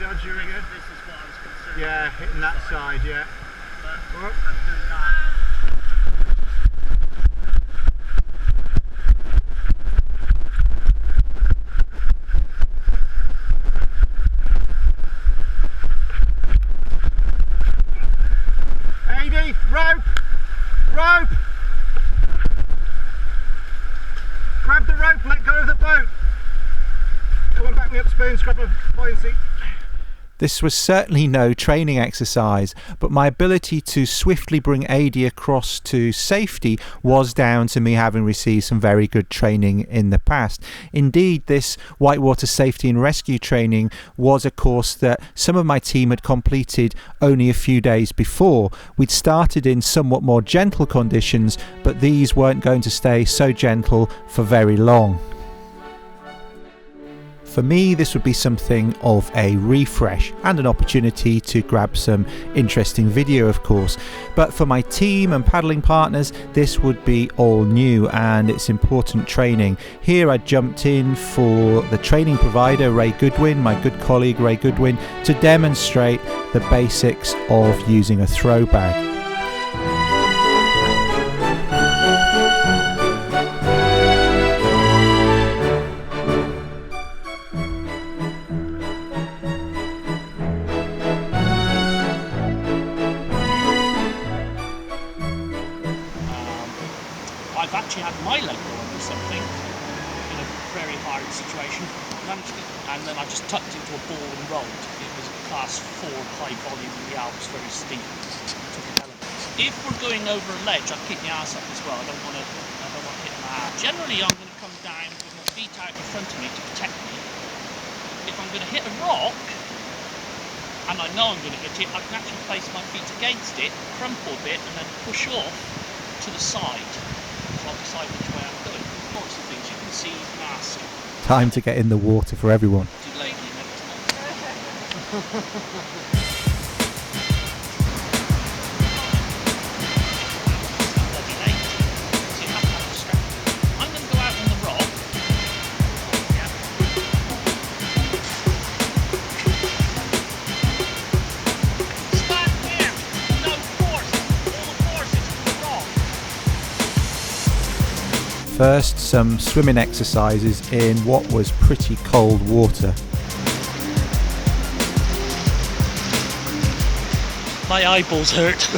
dodge, you're good. This is what I was concerned Yeah, with. hitting that side, yeah. But Up. I'm doing that. AD, rope! Rope! Grab the rope, let go of the boat. Come on, back me up, spoons, grab a buoyancy. This was certainly no training exercise, but my ability to swiftly bring AD across to safety was down to me having received some very good training in the past. Indeed, this whitewater safety and rescue training was a course that some of my team had completed only a few days before. We'd started in somewhat more gentle conditions, but these weren't going to stay so gentle for very long. For me, this would be something of a refresh and an opportunity to grab some interesting video, of course. But for my team and paddling partners, this would be all new and it's important training. Here I jumped in for the training provider, Ray Goodwin, my good colleague Ray Goodwin, to demonstrate the basics of using a throw bag. I've actually had my leg go under something in a very hard situation, and then I just tucked into a ball and rolled. It was a class 4 high volume in the Alps, very steep. Took an element. If we're going over a ledge, I'll keep my ass up as well. I don't want to hit my ass. Generally, I'm going to come down with my feet out in front of me to protect me. If I'm going to hit a rock, and I know I'm going to hit it, I can actually place my feet against it, crumple a bit, and then push off to the side. So I'll decide which way I'm going. Lots of things you can see mask. Time to get in the water for everyone. Too late, you never I'm going to go out on the rock. Yeah. Stand there. No force. All the force is from the rock. First, some swimming exercises in what was pretty cold water. My eyeballs hurt.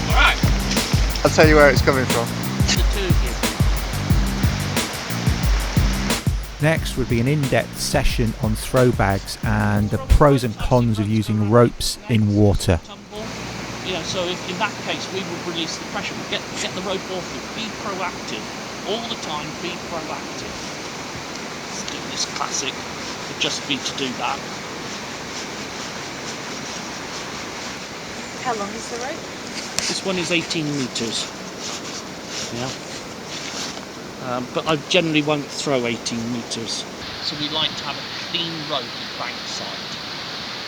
Alright. I'll tell you where it's coming from. The two of you. Next would be an in-depth session on throw bags and the pros and cons of using ropes in water. Tumble. You know, so if in that case we would release the pressure, we'd get the rope off you. Be proactive. All the time, be proactive. Let's do this classic. Would just be to do that. How long is the rope? This one is 18 metres. Yeah. But I generally won't throw 18 metres. So we like to have a clean rope at bank side.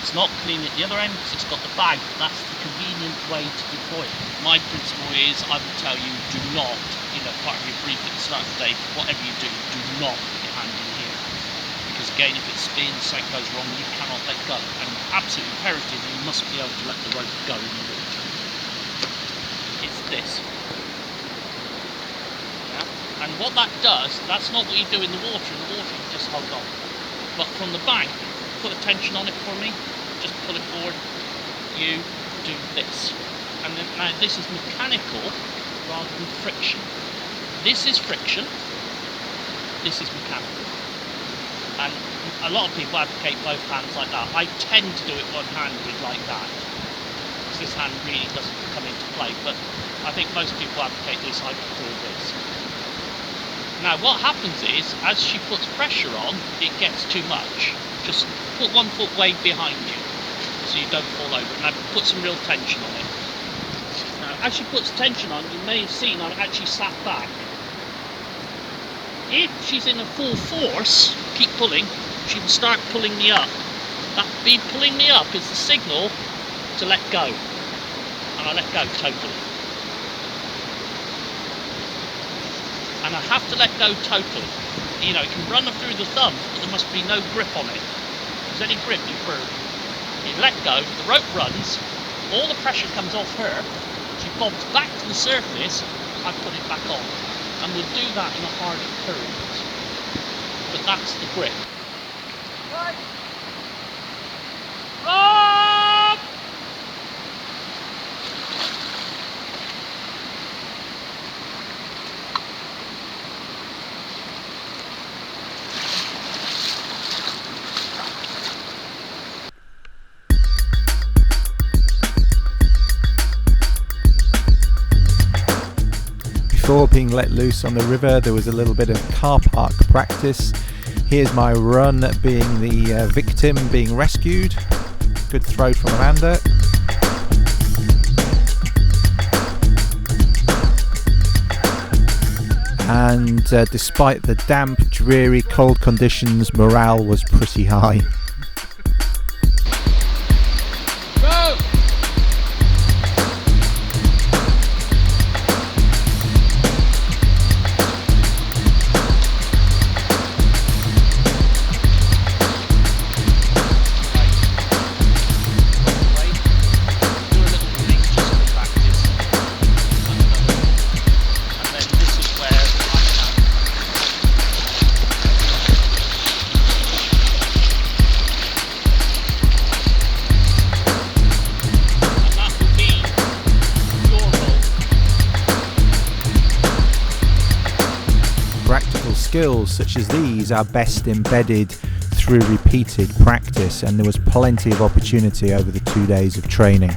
It's not clean at the other end because it's got the bag, but that's the convenient way to deploy it. My principle is, I will tell you, do not, part of your brief at the start of the day, whatever you do not put your hand in here. Because again, if it spins, something goes wrong, you cannot let go. And absolutely imperative, you must be able to let the rope go in the water. It's this. And what that does, that's not what you do in the water. In the water, you just hold on. But from the bank, put a tension on it for me. Just pull it forward. You do this. And then now this is mechanical rather than friction. This is friction. This is mechanical. And a lot of people advocate both hands like that. I tend to do it one-handed like that. Because this hand really doesn't come into play. But I think most people advocate this. I prefer this. Now what happens is, as she puts pressure on, it gets too much. Just put one foot way behind you, so you don't fall over. Now put some real tension on it. Now as she puts tension on, you may have seen I've actually sat back. If she's in a full force, keep pulling, she will start pulling me up. That bead pulling me up is the signal to let go. And I let go totally. And I have to let go totally. You know, it can run through the thumb, but there must be no grip on it. If there's any grip, you burn. You let go, the rope runs, all the pressure comes off her, she bobs back to the surface, I put it back on. And we'll do that in a harder current. But that's the grip. Right. Rob! Before being let loose on the river, there was a little bit of car park practice. Here's my run being the victim being rescued. Good throw from Amanda. And despite the damp, dreary, cold conditions, morale was pretty high. Skills such as these are best embedded through repeated practice, and there was plenty of opportunity over the 2 days of training.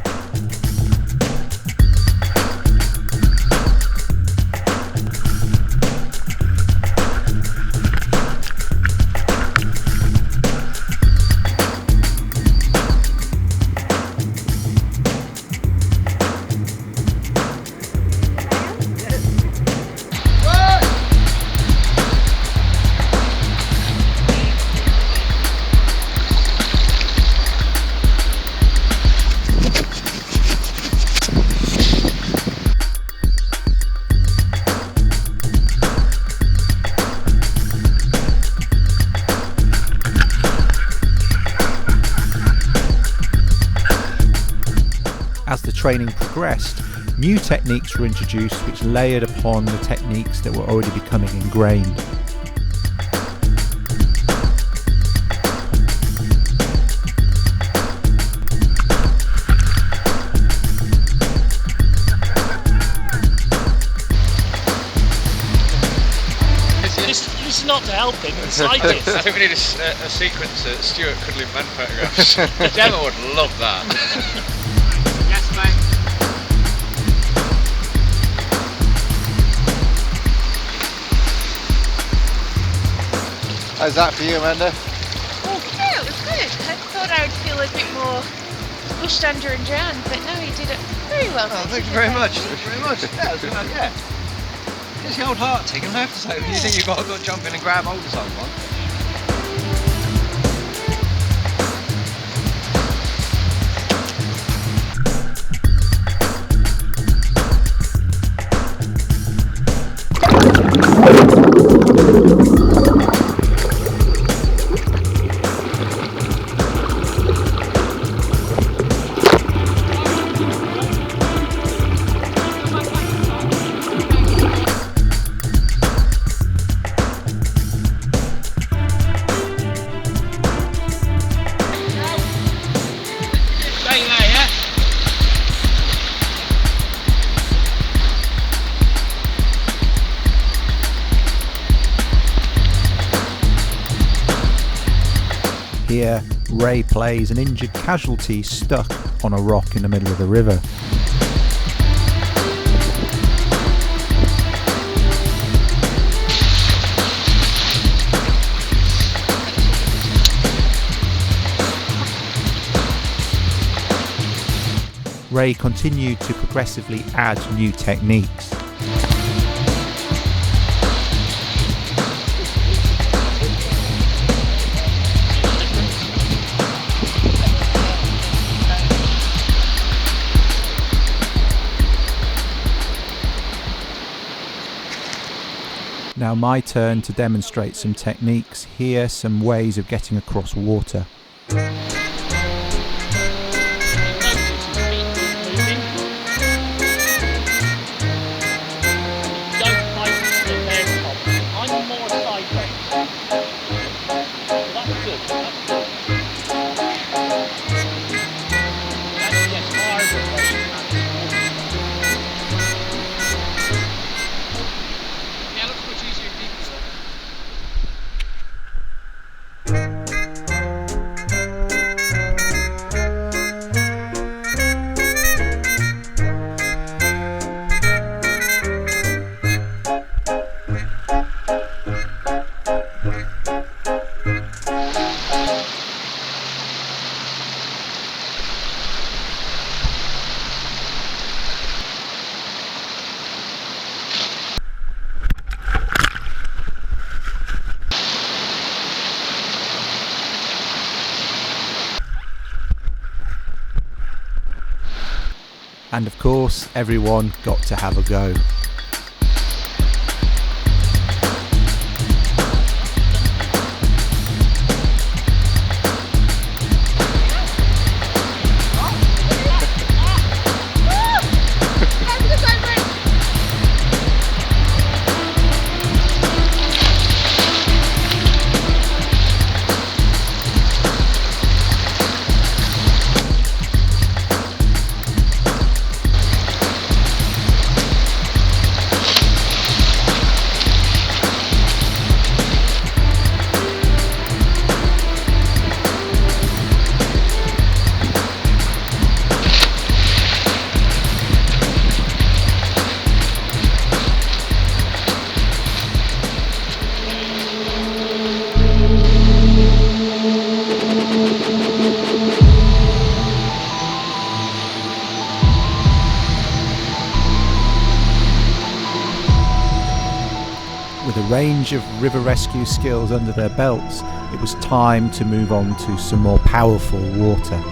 As the training progressed, new techniques were introduced which layered upon the techniques that were already becoming ingrained. This is not to help him, it's like this. I think we need a sequence of Stuart cuddling men photographs. Gemma would love that. Yes, mate. How's that for you, Amanda? Oh, yeah, it was good. I thought I would feel a bit more pushed under and drowned, but no, you did it very well. Oh, thank you very much. Thank you very much. Yeah, it was good. Yeah. It's the old heart taking left, so you think you've got to go jump in and grab hold of someone. Here, Ray plays an injured casualty stuck on a rock in the middle of the river. Ray continued to progressively add new techniques. Now my turn to demonstrate some techniques here, some ways of getting across water. And of course, everyone got to have a go. With a range of river rescue skills under their belts, it was time to move on to some more powerful water.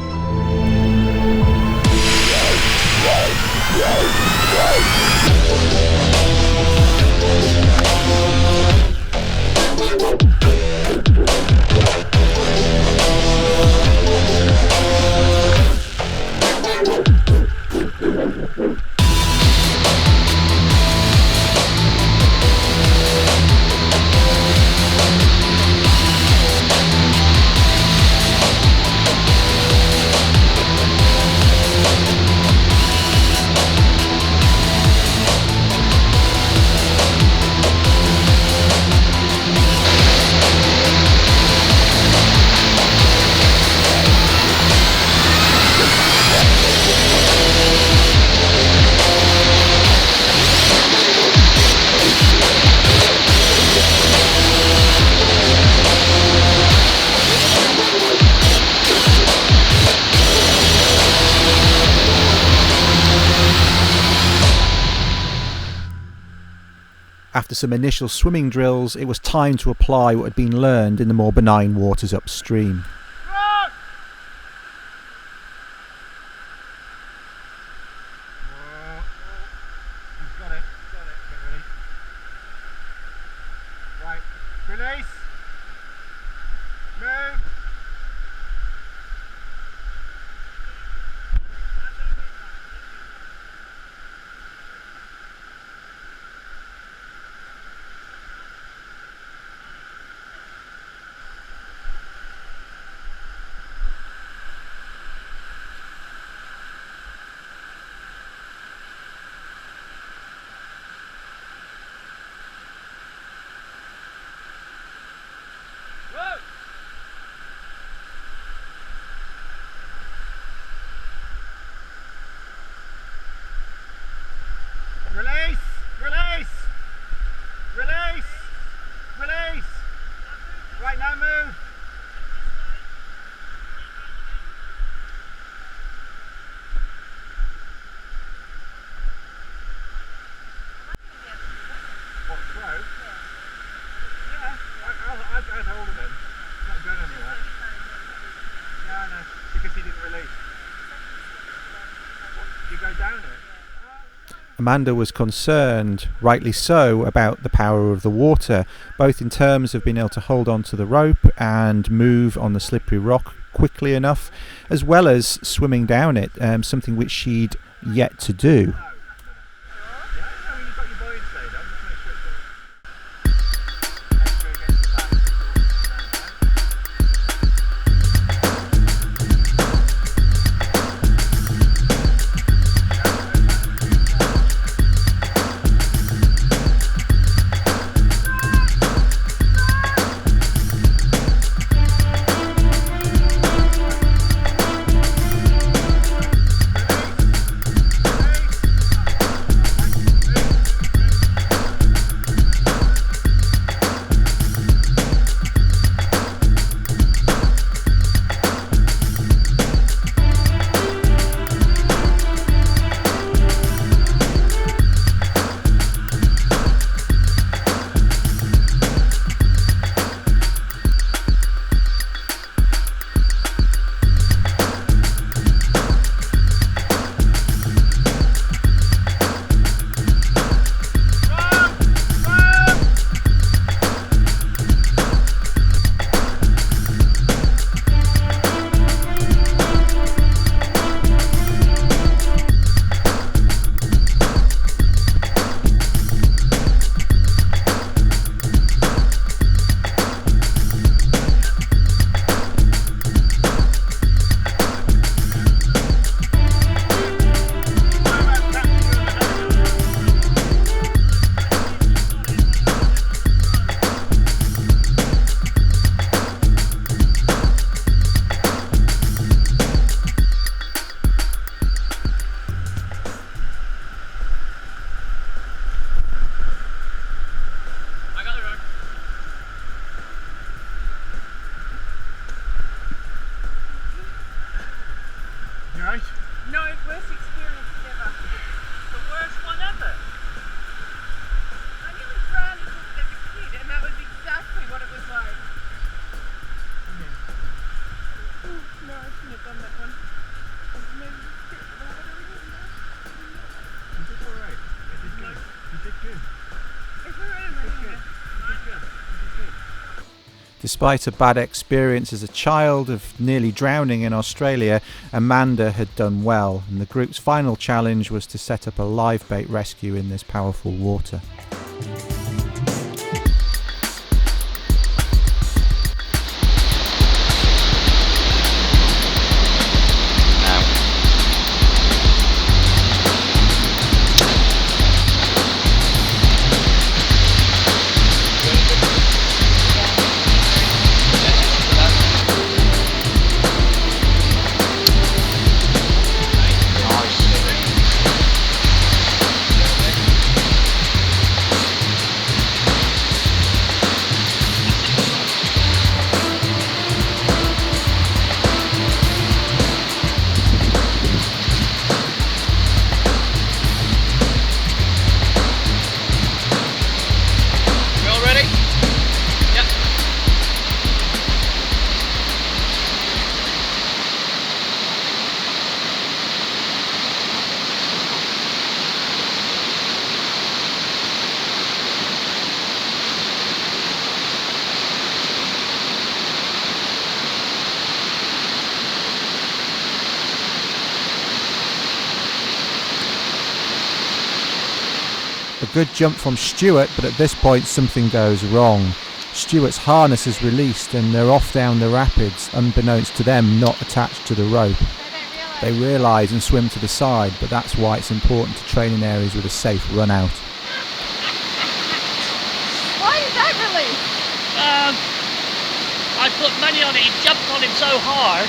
After some initial swimming drills, it was time to apply what had been learned in the more benign waters upstream. Run! He's got it, get ready. Right, release. Move. Amanda was concerned, rightly so, about the power of the water, both in terms of being able to hold on to the rope and move on the slippery rock quickly enough, as well as swimming down it, something which she'd yet to do. No, worst experience ever. The worst one ever. I nearly drowned as a kid, and that was exactly what it was like. Ooh, no, I shouldn't have done that one. I was maybe scared of the water. You did alright. You did good. It's alright, man. You did good. Despite a bad experience as a child of nearly drowning in Australia, Amanda had done well, and the group's final challenge was to set up a live bait rescue in this powerful water. A good jump from Stuart, but at this point something goes wrong. Stuart's harness is released and they're off down the rapids, unbeknownst to them not attached to the rope. They realise and swim to the side, but that's why it's important to train in areas with a safe run out. Why is that released? I put money on it. He jumped on him so hard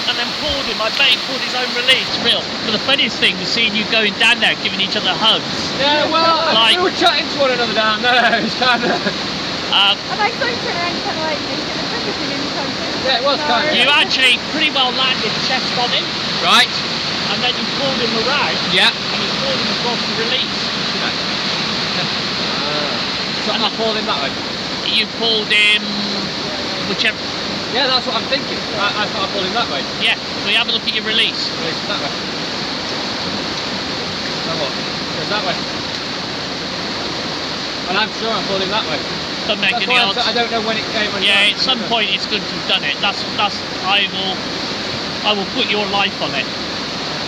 and then pulled him. I bet he pulled his own release. Real. But the funniest thing was seeing you going down there giving each other hugs. Yeah, well, we were chatting to one another down there. It was kind of... And I saw you turn around kind of like making a picture of him anytime soon. Yeah, it was kind of... You actually pretty well landed chest on him. Right. And then you pulled him around. Yeah. And you pulled him across the release. So I pulled him that way? You pulled him whichever... Yeah, that's what I'm thinking. I thought I pulled him that way. Yeah, so you have a look at your release. Release that way. So what? Just that way. And I'm sure I pulled him that way. Don't make That's any why odds. I don't know when it came. Yeah, at some point it's good to have done it. I will put your life on it.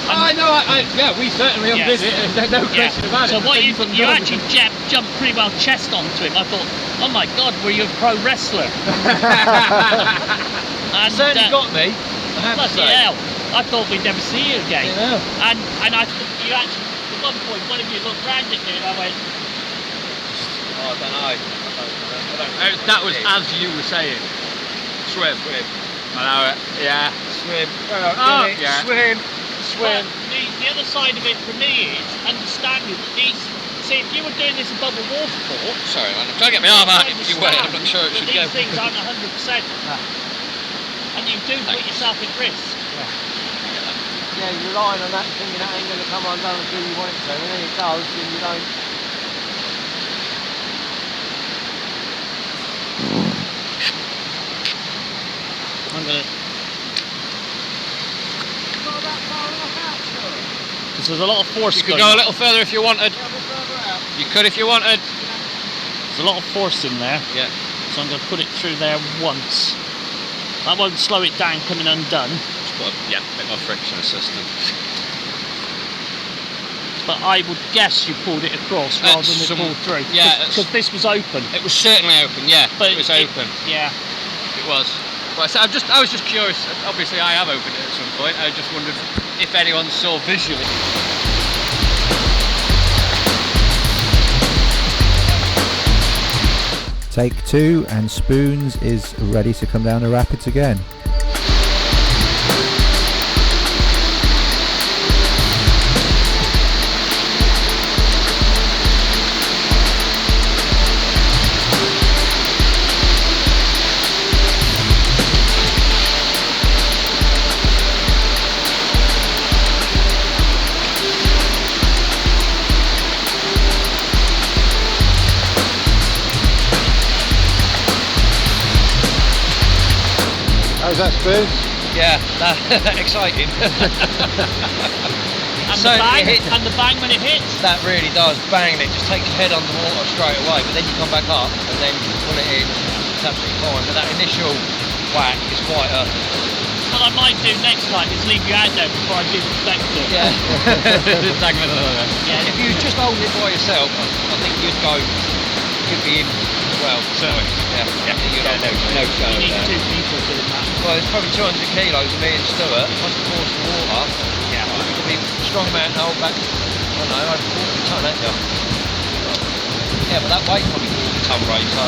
I know. Yeah, we certainly undid it. There's no question about it. So what you actually jumped pretty well chest onto him. I thought, oh my God, were you a pro wrestler? And certainly got me. I have to bloody say. hell, I thought we'd never see you again. Yeah. And I thought you actually, at one point, one of you looked round at me and I went, Oh, I don't know. That was as you were saying. Swim. I know it. Yeah. Swim. Oh, yeah. Swim. But the other side of it for me is understanding that these. See, if you were doing this above a waterfall, Sorry, man. I'm trying to get my arm out. I If you wait, I'm not sure it that should these go. things aren't 100%, and you do put yourself at risk. Yeah, you're relying on that thinking that ain't going to come undone until you want it to, and then it does, then you don't. I'm gonna. Because there's a lot of force. You could go a little further if you wanted. You could if you wanted. There's a lot of force in there. Yeah. So I'm going to put it through there once. That won't slow it down coming undone. Just got a bit more friction assistance. But I would guess you pulled it across rather than it pulled through. Yeah. Because this was open. It was certainly open, yeah. But it was open. Yeah. It was. But I was just curious. Obviously, I have opened it at some point. I just wondered if anyone saw visually. Take 2, and Spoons is ready to come down the rapids again. How's that, Spoons? Yeah, exciting. And So the bang, it hit- and the bang when it hits. That really does bang. It just takes your head underwater straight away. But then you come back up and then you pull it in. It's absolutely fine. But that initial whack is quite a. What I might do next time is leave you out there before I do depicted. Yeah. If you just hold it by yourself, I think you'd be in as well. So yeah. You'd have no show You need there. 2 people doing that. Well, it's probably 200 kilos of me and Stuart. Once we force the water, Yeah. you could be a strong man to hold back. I don't know, over 40 tonne, ain't you? Yeah, but that weight's probably 40 tonne, Ray, so.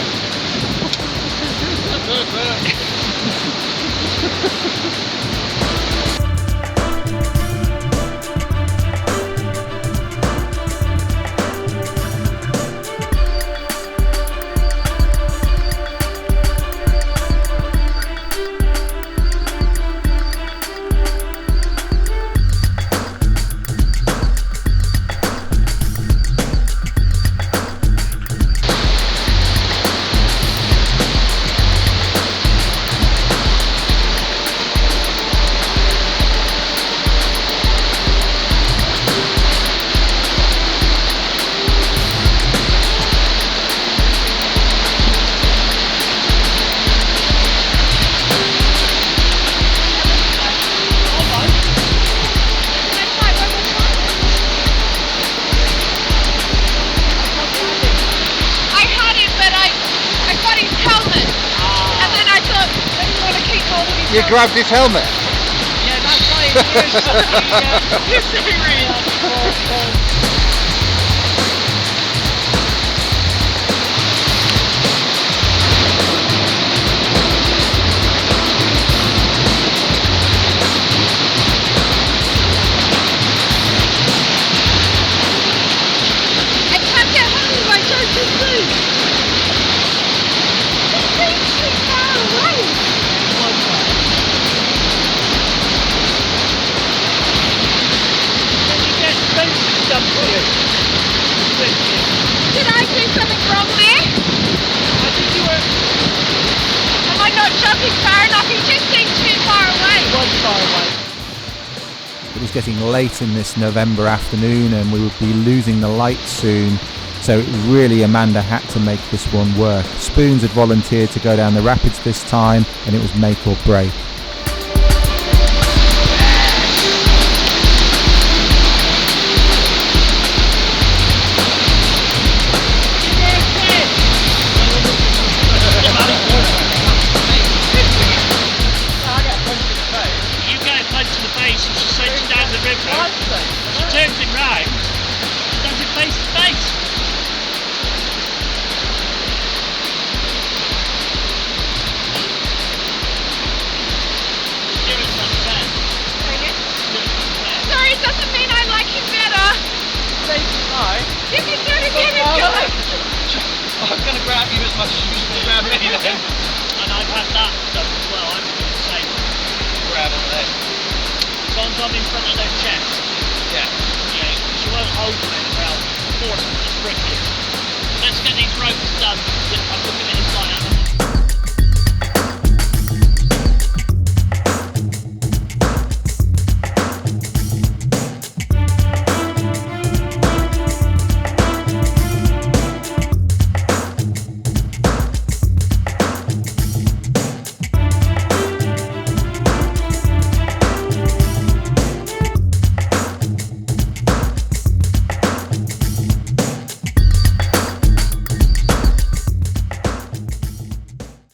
You grabbed his helmet. Yeah, that's why it used to be really I can't get home, I don't do food. This thing's too far away. Did I do something wrong there? I think you were Am I not jumping far enough? He just seemed too far away. one far away. It was getting late in this November afternoon and we would be losing the light soon. So really Amanda had to make this one work. Spoons had volunteered to go down the rapids this time and it was make or break. She turns him round, does it face to face. Sorry, it doesn't mean I like him better. Give me 30 I'm going to grab you as much as you can grab me then. And I've had that done as well, I'm doing the same. Grab it then. As long as I'm in front of their chest. Yeah. Yeah, because you won't hold them anywhere else. Force them to spring you. Let's get these ropes done. I'm looking at his line.